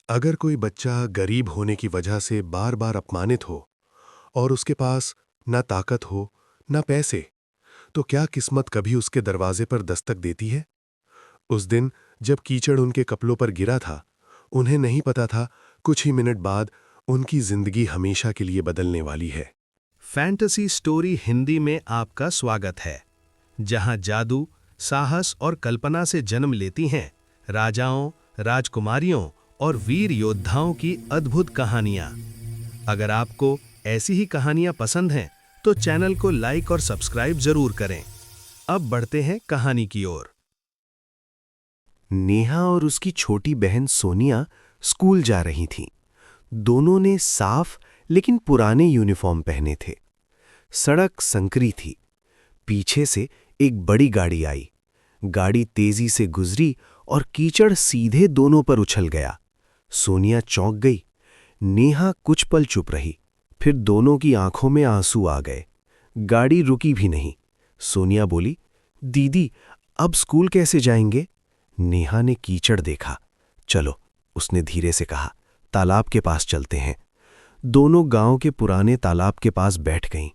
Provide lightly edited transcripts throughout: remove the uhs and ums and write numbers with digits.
अगर कोई बच्चा गरीब होने की वजह से बार बार अपमानित हो और उसके पास ना ताकत हो ना पैसे, तो क्या किस्मत कभी उसके दरवाजे पर दस्तक देती है? उस दिन जब कीचड़ उनके कपड़ों पर गिरा था, उन्हें नहीं पता था कुछ ही मिनट बाद उनकी जिंदगी हमेशा के लिए बदलने वाली है। फैंटेसी स्टोरी हिंदी में आपका स्वागत है, जहां जादू, साहस और कल्पना से जन्म लेती हैं राजाओं, राजकुमारियों और वीर योद्धाओं की अद्भुत कहानियां। अगर आपको ऐसी ही कहानियां पसंद हैं, तो चैनल को लाइक और सब्सक्राइब जरूर करें। अब बढ़ते हैं कहानी की ओर। नेहा और उसकी छोटी बहन सोनिया स्कूल जा रही थीं। दोनों ने साफ लेकिन पुराने यूनिफॉर्म पहने थे। सड़क संकरी थी। पीछे से एक बड़ी गाड़ी आई। गाड़ी तेजी से गुजरी और कीचड़ सीधे दोनों पर उछल गया। सोनिया चौंक गई। नेहा कुछ पल चुप रही, फिर दोनों की आंखों में आंसू आ गए। गाड़ी रुकी भी नहीं। सोनिया बोली, दीदी, अब स्कूल कैसे जाएंगे? नेहा ने कीचड़ देखा। चलो, उसने धीरे से कहा, तालाब के पास चलते हैं। दोनों गांव के पुराने तालाब के पास बैठ गईं।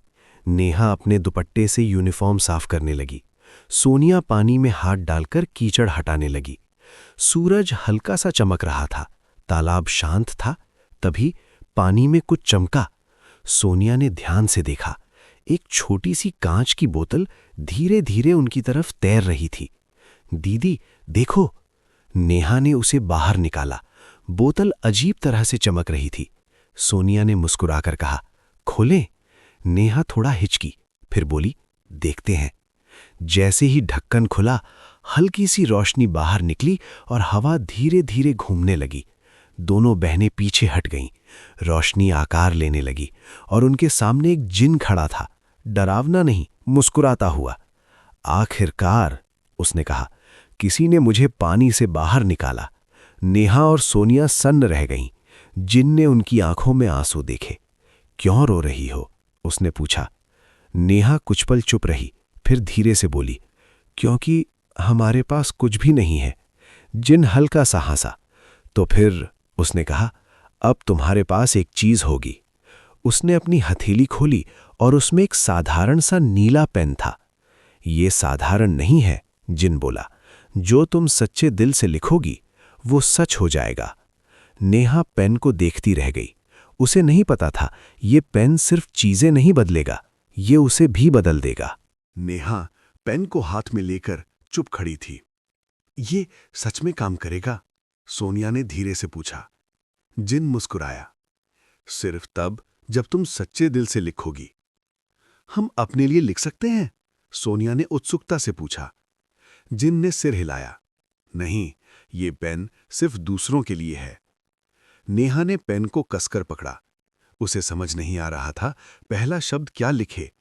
नेहा अपने दुपट्टे से यूनिफॉर्म साफ करने लगी। सोनिया पानी में हाथ डालकर कीचड़ हटाने लगी। सूरज हल्का सा चमक रहा था। तालाब शांत था। तभी पानी में कुछ चमका। सोनिया ने ध्यान से देखा। एक छोटी सी कांच की बोतल धीरे धीरे उनकी तरफ तैर रही थी। दीदी, देखो। नेहा ने उसे बाहर निकाला। बोतल अजीब तरह से चमक रही थी। सोनिया ने मुस्कुराकर कहा, खोलें? नेहा थोड़ा हिचकी, फिर बोली, देखते हैं। जैसे ही ढक्कन खुला, हल्की सी रोशनी बाहर निकली और हवा धीरे धीरे घूमने लगी। दोनों बहनें पीछे हट गईं। रोशनी आकार लेने लगी और उनके सामने एक जिन खड़ा था। डरावना नहीं, मुस्कुराता हुआ। आखिरकार, उसने कहा, किसी ने मुझे पानी से बाहर निकाला। नेहा और सोनिया सन्न रह गईं। जिन ने उनकी आंखों में आंसू देखे। क्यों रो रही हो? उसने पूछा। नेहा कुछ पल चुप रही, फिर धीरे से बोली, क्योंकि हमारे पास कुछ भी नहीं है। जिन हल्का सा हंसा। तो फिर, उसने कहा, अब तुम्हारे पास एक चीज होगी। उसने अपनी हथेली खोली और उसमें एक साधारण सा नीला पेन था। ये साधारण नहीं है, जिन बोला। जो तुम सच्चे दिल से लिखोगी, वो सच हो जाएगा। नेहा पेन को देखती रह गई। उसे नहीं पता था ये पेन सिर्फ चीजें नहीं बदलेगा, ये उसे भी बदल देगा। नेहा पेन को हाथ में लेकर चुप खड़ी थी। ये सच में काम करेगा? सोनिया ने धीरे से पूछा। जिन मुस्कुराया। सिर्फ तब जब तुम सच्चे दिल से लिखोगी। हम अपने लिए लिख सकते हैं? सोनिया ने उत्सुकता से पूछा। जिन ने सिर हिलाया। नहीं, ये पेन सिर्फ दूसरों के लिए है। नेहा ने पेन को कसकर पकड़ा। उसे समझ नहीं आ रहा था पहला शब्द क्या लिखे।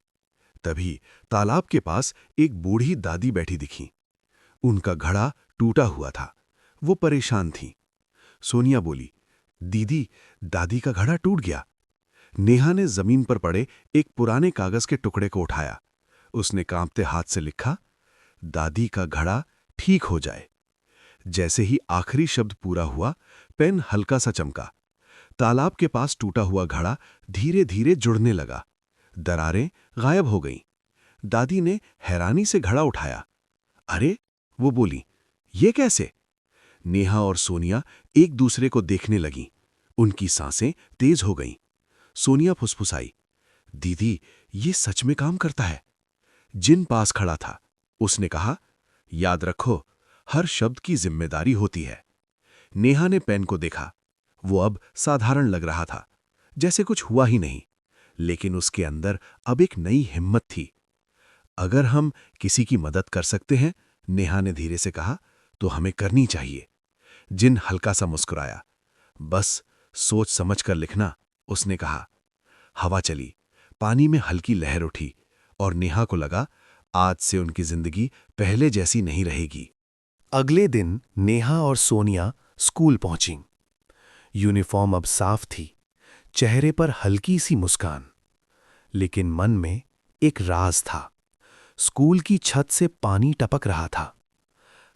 तभी तालाब के पास एक बूढ़ी दादी बैठी दिखी। उनका घड़ा टूटा हुआ था। वो परेशान थी। सोनिया बोली, दीदी, दादी का घड़ा टूट गया। नेहा ने जमीन पर पड़े एक पुराने कागज के टुकड़े को उठाया। उसने कांपते हाथ से लिखा, दादी का घड़ा ठीक हो जाए। जैसे ही आखिरी शब्द पूरा हुआ, पेन हल्का सा चमका। तालाब के पास टूटा हुआ घड़ा धीरे धीरे जुड़ने लगा। दरारें गायब हो गईं। दादी ने हैरानी से घड़ा उठाया। अरे, वो बोली, ये कैसे? नेहा और सोनिया एक दूसरे को देखने लगीं। उनकी सांसें तेज हो गईं। सोनिया फुसफुसाई, दीदी, ये सच में काम करता है। जिन पास खड़ा था। उसने कहा, याद रखो, हर शब्द की जिम्मेदारी होती है। नेहा ने पेन को देखा। वो अब साधारण लग रहा था, जैसे कुछ हुआ ही नहीं। लेकिन उसके अंदर अब एक नई हिम्मत थी। अगर हम किसी की मदद कर सकते हैं, नेहा ने धीरे से कहा, तो हमें करनी चाहिए। जिन हल्का सा मुस्कुराया। बस सोच समझ कर लिखना, उसने कहा। हवा चली। पानी में हल्की लहर उठी और नेहा को लगा आज से उनकी जिंदगी पहले जैसी नहीं रहेगी। अगले दिन नेहा और सोनिया स्कूल पहुंचीं। यूनिफॉर्म अब साफ थी, चेहरे पर हल्की सी मुस्कान। लेकिन मन में एक राज था। स्कूल की छत से पानी टपक रहा था।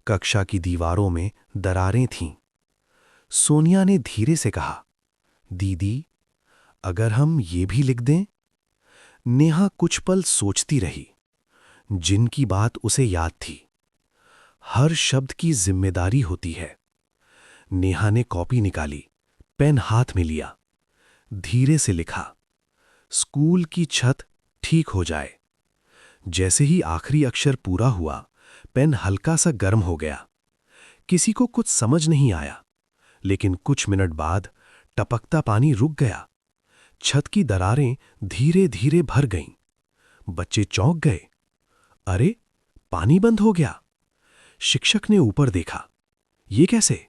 कक्षा की दीवारों में दरारें थीं। सोनिया ने धीरे से कहा, दीदी, अगर हम ये भी लिख दें? नेहा कुछ पल सोचती रही। जिनकी बात उसे याद थी। हर शब्द की जिम्मेदारी होती है। नेहा ने कॉपी निकाली, पेन हाथ में लिया, धीरे से लिखा, स्कूल की छत ठीक हो जाए। जैसे ही आखिरी अक्षर पूरा हुआ, पेन हल्का सा गर्म हो गया। किसी को कुछ समझ नहीं आया, लेकिन कुछ मिनट बाद टपकता पानी रुक गया। छत की दरारें धीरे धीरे भर गईं। बच्चे चौंक गए। अरे, पानी बंद हो गया। शिक्षक ने ऊपर देखा। ये कैसे?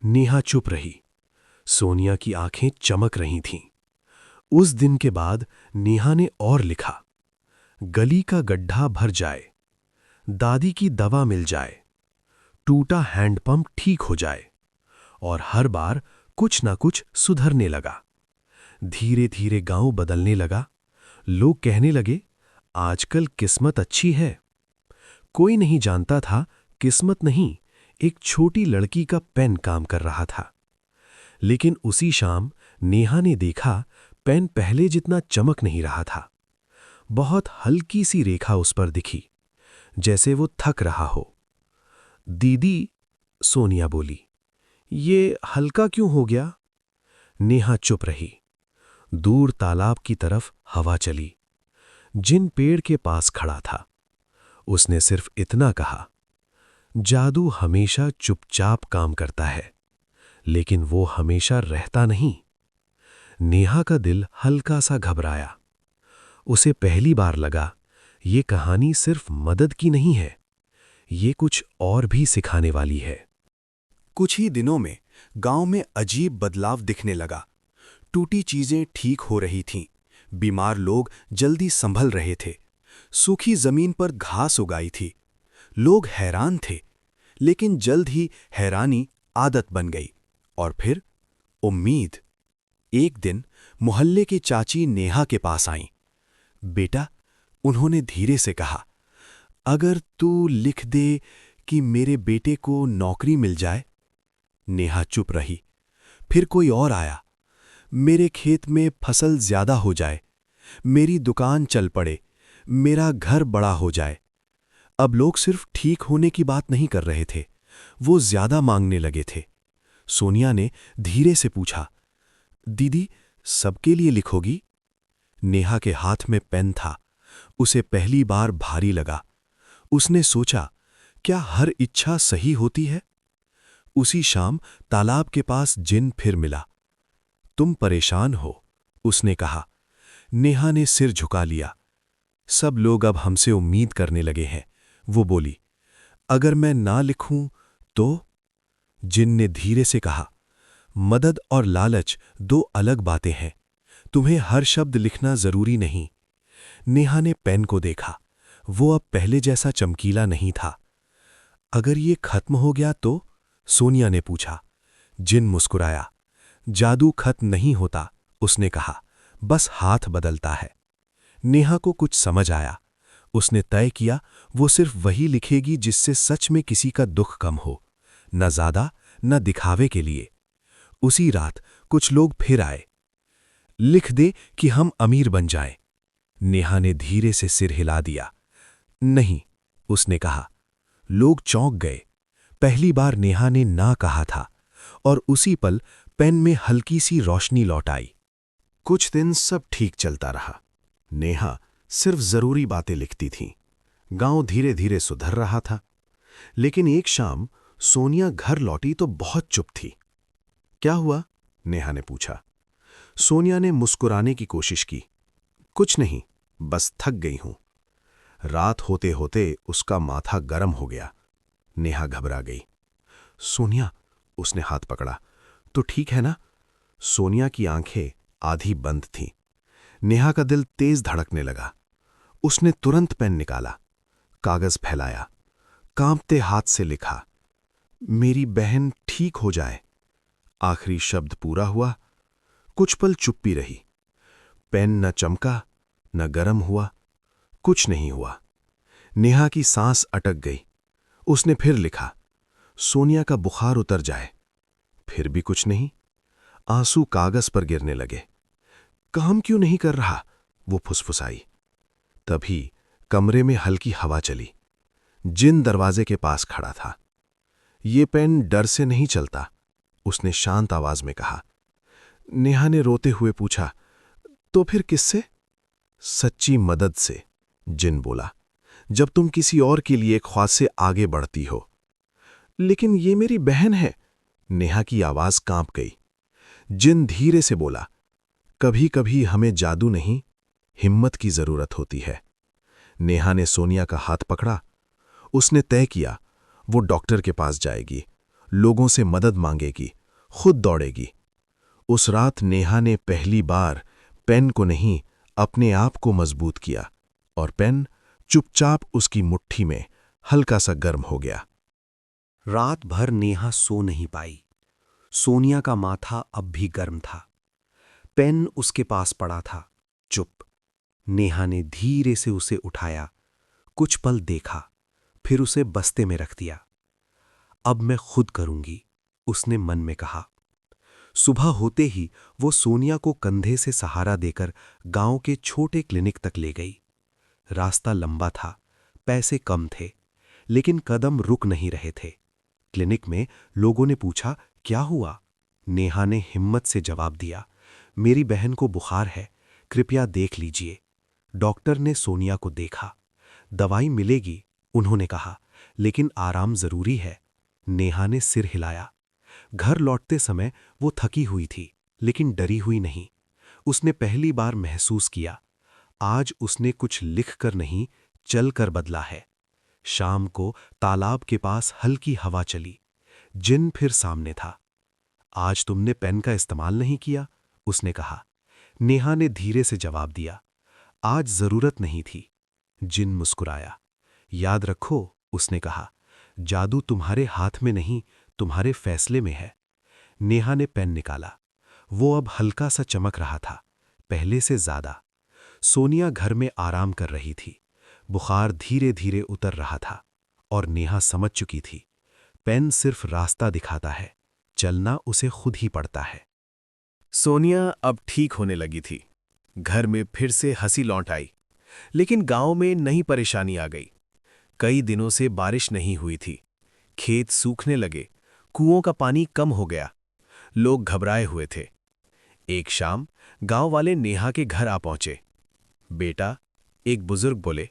नेहा चुप रही। सोनिया की आंखें चमक रही थीं। उस दिन के बाद नेहा ने और लिखा, गली का गड्ढा भर जाए, दादी की दवा मिल जाए, टूटा हैंडपंप ठीक हो जाए। और हर बार कुछ ना कुछ सुधरने लगा। धीरे धीरे गांव बदलने लगा। लोग कहने लगे, आजकल किस्मत अच्छी है। कोई नहीं जानता था किस्मत नहीं, एक छोटी लड़की का पेन काम कर रहा था। लेकिन उसी शाम नेहा ने देखा, पेन पहले जितना चमक नहीं रहा था। बहुत हल्की सी रेखा उस पर दिखी, जैसे वो थक रहा हो। दीदी, सोनिया बोली, ये हल्का क्यों हो गया? नेहा चुप रही। दूर तालाब की तरफ हवा चली। जिन पेड़ के पास खड़ा था, उसने सिर्फ इतना कहा, जादू हमेशा चुपचाप काम करता है, लेकिन वो हमेशा रहता नहीं। नेहा का दिल हल्का सा घबराया। उसे पहली बार लगा, ये कहानी सिर्फ मदद की नहीं है, ये कुछ और भी सिखाने वाली है। कुछ ही दिनों में गांव में अजीब बदलाव दिखने लगा। टूटी चीजें ठीक हो रही थीं, बीमार लोग जल्दी संभल रहे थे, सूखी जमीन पर घास उगाई थी। लोग हैरान थे, लेकिन जल्द ही हैरानी आदत बन गई। और फिर उम्मीद। एक दिन मोहल्ले की चाची नेहा के पास आईं। बेटा, उन्होंने धीरे से कहा, अगर तू लिख दे कि मेरे बेटे को नौकरी मिल जाए। नेहा चुप रही। फिर कोई और आया, मेरे खेत में फसल ज्यादा हो जाए, मेरी दुकान चल पड़े, मेरा घर बड़ा हो जाए। अब लोग सिर्फ ठीक होने की बात नहीं कर रहे थे, वो ज्यादा मांगने लगे थे। सोनिया ने धीरे से पूछा, दीदी, सबके लिए लिखोगी? नेहा के हाथ में पेन था। उसे पहली बार भारी लगा। उसने सोचा, क्या हर इच्छा सही होती है? उसी शाम तालाब के पास जिन फिर मिला। तुम परेशान हो, उसने कहा। नेहा ने सिर झुका लिया। सब लोग अब हमसे उम्मीद करने लगे हैं, वो बोली। अगर मैं ना लिखूं तो? जिन ने धीरे से कहा, मदद और लालच दो अलग बातें हैं, तुम्हें हर शब्द लिखना जरूरी नहीं। नेहा ने पेन को देखा, वो अब पहले जैसा चमकीला नहीं था। अगर ये खत्म हो गया तो? सोनिया ने पूछा। जिन मुस्कुराया। जादू खत्म नहीं होता, उसने कहा, बस हाथ बदलता है। नेहा को कुछ समझ आया। उसने तय किया, वो सिर्फ वही लिखेगी जिससे सच में किसी का दुख कम हो, न ज्यादा न दिखावे के लिए। उसी रात कुछ लोग फिर आए। लिख दे कि हम अमीर बन जाएं। नेहा ने धीरे से सिर हिला दिया। नहीं, उसने कहा। लोग चौंक गए। पहली बार नेहा ने ना कहा था, और उसी पल पेन में हल्की सी रोशनी लौट आई। कुछ दिन सब ठीक चलता रहा। नेहा सिर्फ जरूरी बातें लिखती थी। गांव धीरे धीरे सुधर रहा था। लेकिन एक शाम सोनिया घर लौटी तो बहुत चुप थी। क्या हुआ? नेहा ने पूछा। सोनिया ने मुस्कुराने की कोशिश की। कुछ नहीं, बस थक गई हूं। रात होते होते उसका माथा गर्म हो गया। नेहा घबरा गई। सोनिया, उसने हाथ पकड़ा। तो ठीक है ना? सोनिया की आंखें आधी बंद थीं। नेहा का दिल तेज धड़कने लगा। उसने तुरंत पेन निकाला, कागज फैलाया, कांपते हाथ से लिखा, मेरी बहन ठीक हो जाए। आखिरी शब्द पूरा हुआ। कुछ पल चुप्पी रही। पेन न चमका, न गर्म हुआ, कुछ नहीं हुआ। नेहा की सांस अटक गई। उसने फिर लिखा, सोनिया का बुखार उतर जाए। फिर भी कुछ नहीं। आंसू कागज पर गिरने लगे। काम क्यों नहीं कर रहा, वो फुसफुसाई। तभी कमरे में हल्की हवा चली। जिन दरवाजे के पास खड़ा था। ये पेन डर से नहीं चलता, उसने शांत आवाज में कहा। नेहा ने रोते हुए पूछा, तो फिर किससे? सच्ची मदद से, जिन बोला, जब तुम किसी और के लिए ख्वाज से आगे बढ़ती हो। लेकिन ये मेरी बहन है, नेहा की आवाज कांप गई। जिन धीरे से बोला, कभी कभी हमें जादू नहीं, हिम्मत की जरूरत होती है। नेहा ने सोनिया का हाथ पकड़ा। उसने तय किया, वो डॉक्टर के पास जाएगी, लोगों से मदद मांगेगी, खुद दौड़ेगी। उस रात नेहा ने पहली बार पेन को नहीं, अपने आप को मजबूत किया, और पेन चुपचाप उसकी मुट्ठी में हल्का सा गर्म हो गया। रात भर नेहा सो नहीं पाई। सोनिया का माथा अब भी गर्म था। पेन उसके पास पड़ा था, चुप। नेहा ने धीरे से उसे उठाया, कुछ पल देखा, फिर उसे बस्ते में रख दिया। अब मैं खुद करूंगी, उसने मन में कहा। सुबह होते ही वो सोनिया को कंधे से सहारा देकर गांव के छोटे क्लिनिक तक ले गई। रास्ता लंबा था, पैसे कम थे, लेकिन कदम रुक नहीं रहे थे। क्लिनिक में लोगों ने पूछा, क्या हुआ? नेहा ने हिम्मत से जवाब दिया, मेरी बहन को बुखार है, कृपया देख लीजिए। डॉक्टर ने सोनिया को देखा। दवाई मिलेगी, उन्होंने कहा, लेकिन आराम जरूरी है। नेहा ने सिर हिलाया। घर लौटते समय वो थकी हुई थी, लेकिन डरी हुई नहीं। उसने पहली बार महसूस किया, आज उसने कुछ लिख कर नहीं, चल कर बदला है। शाम को तालाब के पास हल्की हवा चली। जिन फिर सामने था। आज तुमने पेन का इस्तेमाल नहीं किया, उसने कहा। नेहा ने धीरे से जवाब दिया, आज जरूरत नहीं थी। जिन मुस्कुराया। याद रखो, उसने कहा, जादू तुम्हारे हाथ में नहीं, तुम्हारे फैसले में है। नेहा ने पेन निकाला। वो अब हल्का सा चमक रहा था, पहले से ज्यादा। सोनिया घर में आराम कर रही थी। बुखार धीरे धीरे उतर रहा था, और नेहा समझ चुकी थी, पेन सिर्फ रास्ता दिखाता है, चलना उसे खुद ही पड़ता है। सोनिया अब ठीक होने लगी थी। घर में फिर से हंसी लौट आई। लेकिन गांव में नई परेशानी आ गई। कई दिनों से बारिश नहीं हुई थी। खेत सूखने लगे, कुओं का पानी कम हो गया। लोग घबराए हुए थे। एक शाम गांव वाले नेहा के घर आ पहुंचे। बेटा, एक बुजुर्ग बोले,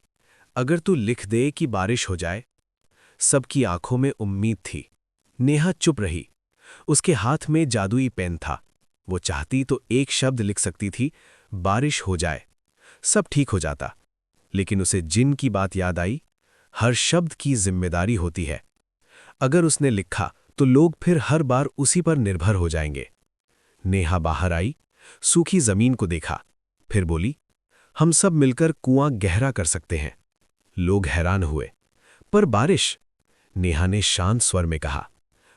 अगर तू लिख दे कि बारिश हो जाए। सबकी आंखों में उम्मीद थी। नेहा चुप रही। उसके हाथ में जादुई पेन था। वो चाहती तो एक शब्द लिख सकती थी, बारिश हो जाए, सब ठीक हो जाता। लेकिन उसे जिन की बात याद आई, हर शब्द की जिम्मेदारी होती है। अगर उसने लिखा तो लोग फिर हर बार उसी पर निर्भर हो जाएंगे। नेहा बाहर आई, सूखी जमीन को देखा, फिर बोली, हम सब मिलकर कुआं गहरा कर सकते हैं। लोग हैरान हुए। पर बारिश? नेहा ने शांत स्वर में कहा,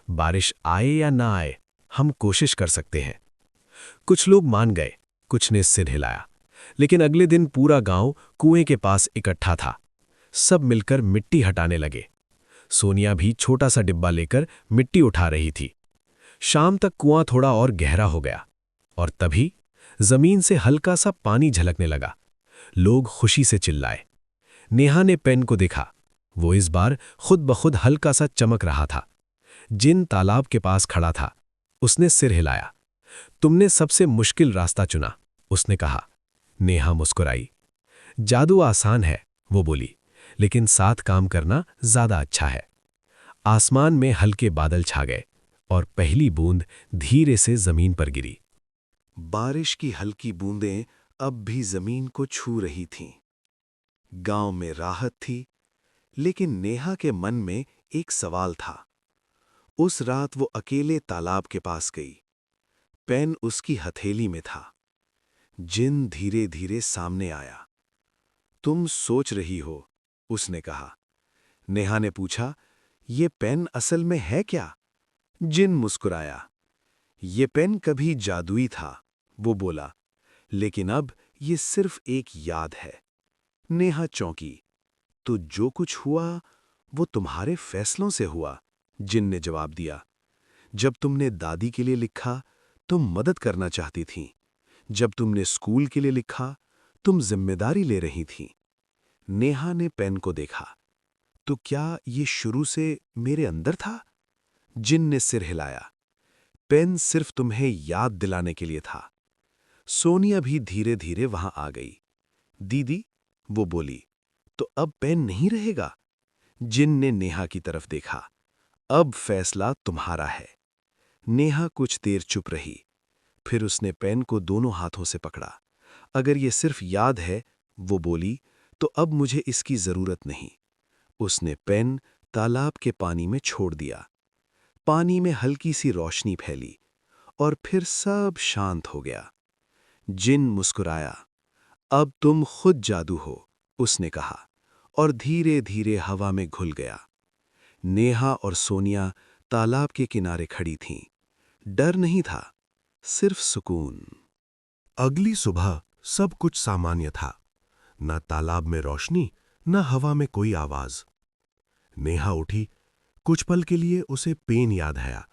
बारिश आए या ना आए, हम कोशिश कर सकते हैं। कुछ लोग मान गए, कुछ ने सिर हिलाया। लेकिन अगले दिन पूरा गांव कुएं के पास इकट्ठा था। सब मिलकर मिट्टी हटाने लगे। सोनिया भी छोटा सा डिब्बा लेकर मिट्टी उठा रही थी। शाम तक कुआं थोड़ा और गहरा हो गया, और तभी जमीन से हल्का सा पानी झलकने लगा। लोग खुशी से चिल्लाए। नेहा ने पेन को देखा। वो इस बार खुद ब खुद हल्का सा चमक रहा था। जिन तालाब के पास खड़ा था, उसने सिर हिलाया। तुमने सबसे मुश्किल रास्ता चुना, उसने कहा। नेहा मुस्कुराई। जादू आसान है, वो बोली, लेकिन साथ काम करना ज्यादा अच्छा है। आसमान में हल्के बादल छा गए, और पहली बूंद धीरे से जमीन पर गिरी। बारिश की हल्की बूंदें अब भी जमीन को छू रही थीं। गांव में राहत थी, लेकिन नेहा के मन में एक सवाल था। उस रात वो अकेले तालाब के पास गई। पेन उसकी हथेली में था। जिन धीरे धीरे सामने आया। तुम सोच रही हो, उसने कहा। नेहा ने पूछा, ये पेन असल में है क्या? जिन मुस्कुराया। ये पेन कभी जादुई था, वो बोला, लेकिन अब ये सिर्फ एक याद है। नेहा चौंकी। तो जो कुछ हुआ वो तुम्हारे फैसलों से हुआ, जिन ने जवाब दिया। जब तुमने दादी के लिए लिखा, तुम मदद करना चाहती थीं। जब तुमने स्कूल के लिए लिखा, तुम जिम्मेदारी ले रही थीं। नेहा ने पेन को देखा। तो क्या ये शुरू से मेरे अंदर था? जिन ने सिर हिलाया। पेन सिर्फ तुम्हें याद दिलाने के लिए था। सोनिया भी धीरे धीरे वहां आ गई। दीदी, वो बोली, तो अब पेन नहीं रहेगा? जिन ने नेहा की तरफ देखा। अब फैसला तुम्हारा है। नेहा कुछ देर चुप रही। फिर उसने पेन को दोनों हाथों से पकड़ा। अगर ये सिर्फ याद है, वो बोली, तो अब मुझे इसकी जरूरत नहीं। उसने पेन तालाब के पानी में छोड़ दिया। पानी में हल्की सी रोशनी फैली और फिर सब शांत हो गया। जिन मुस्कुराया। अब तुम खुद जादू हो, उसने कहा, और धीरे धीरे हवा में घुल गया। नेहा और सोनिया तालाब के किनारे खड़ी थीं। डर नहीं था, सिर्फ सुकून। अगली सुबह सब कुछ सामान्य था। न तालाब में रोशनी, न हवा में कोई आवाज। नेहा उठी। कुछ पल के लिए उसे पेन याद आया।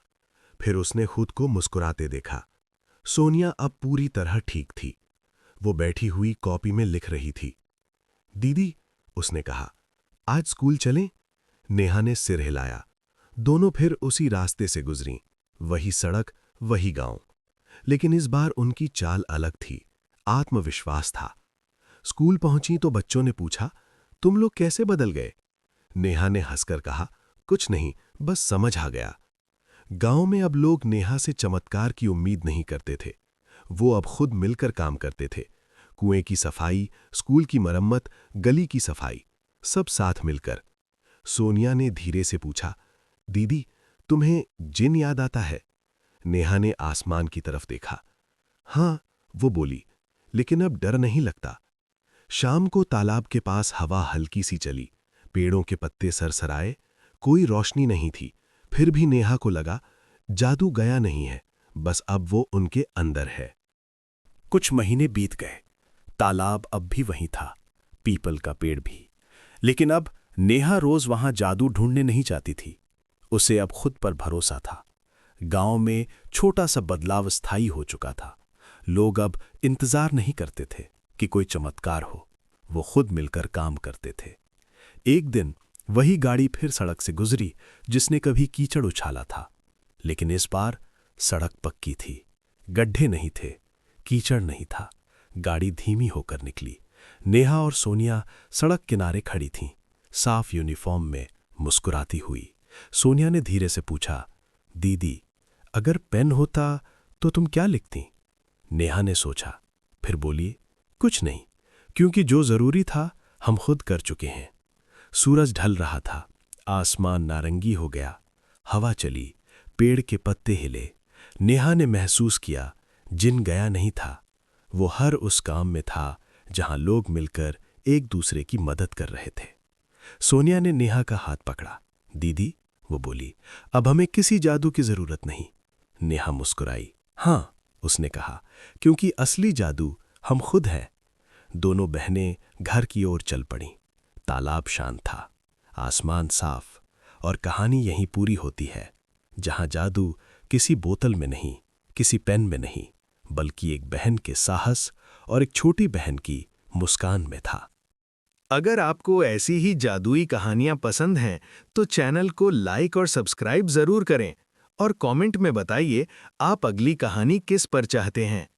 फिर उसने खुद को मुस्कुराते देखा। सोनिया अब पूरी तरह ठीक थी। वो बैठी हुई कॉपी में लिख रही थी। दीदी, उसने कहा, आज स्कूल चलें? नेहा ने सिर हिलाया। दोनों फिर उसी रास्ते से गुजरीं। वही सड़क, वही गांव। लेकिन इस बार उनकी चाल अलग थी। आत्मविश्वास था। स्कूल पहुंची तो बच्चों ने पूछा, तुम लोग कैसे बदल गए? नेहा ने हंसकर कहा, कुछ नहीं, बस समझ आ गया। गांव में अब लोग नेहा से चमत्कार की उम्मीद नहीं करते थे। वो अब खुद मिलकर काम करते थे। कुएं की सफाई, स्कूल की मरम्मत, गली की सफाई, सब साथ मिलकर। सोनिया ने धीरे से पूछा, दीदी, तुम्हें जिन याद आता है? नेहा ने आसमान की तरफ देखा। हाँ, वो बोली, लेकिन अब डर नहीं लगता। शाम को तालाब के पास हवा हल्की सी चली। पेड़ों के पत्ते सरसराए। कोई रोशनी नहीं थी। फिर भी नेहा को लगा, जादू गया नहीं है, बस अब वो उनके अंदर है। कुछ महीने बीत गए। तालाब अब भी वहीं था, पीपल का पेड़ भी। लेकिन अब नेहा रोज वहां जादू ढूंढने नहीं जाती थी। उसे अब खुद पर भरोसा था। गांव में छोटा सा बदलाव स्थायी हो चुका था। लोग अब इंतजार नहीं करते थे कि कोई चमत्कार हो। वो खुद मिलकर काम करते थे। एक दिन वही गाड़ी फिर सड़क से गुजरी जिसने कभी कीचड़ उछाला था। लेकिन इस बार सड़क पक्की थी। गड्ढे नहीं थे, कीचड़ नहीं था। गाड़ी धीमी होकर निकली। नेहा और सोनिया सड़क किनारे खड़ी थीं, साफ यूनिफॉर्म में, मुस्कुराती हुई। सोनिया ने धीरे से पूछा, दीदी, अगर पेन होता तो तुम क्या लिखती? नेहा ने सोचा, फिर बोली, कुछ नहीं, क्योंकि जो जरूरी था हम खुद कर चुके हैं। सूरज ढल रहा था। आसमान नारंगी हो गया। हवा चली। पेड़ के पत्ते हिले। नेहा ने महसूस किया, जिन गया नहीं था। वो हर उस काम में था जहां लोग मिलकर एक दूसरे की मदद कर रहे थे। सोनिया ने नेहा का हाथ पकड़ा। दीदी, वो बोली, अब हमें किसी जादू की जरूरत नहीं। नेहा मुस्कुराई। हाँ, उसने कहा, क्योंकि असली जादू हम खुद हैं। दोनों बहनें घर की ओर चल पड़ीं। तालाब शांत था, आसमान साफ, और कहानी यहीं पूरी होती है, जहां जादू किसी बोतल में नहीं, किसी पेन में नहीं, बल्कि एक बहन के साहस और एक छोटी बहन की मुस्कान में था। अगर आपको ऐसी ही जादुई कहानियां पसंद हैं, तो चैनल को लाइक और सब्सक्राइब जरूर करें और कमेंट में बताइए आप अगली कहानी किस पर चाहते हैं।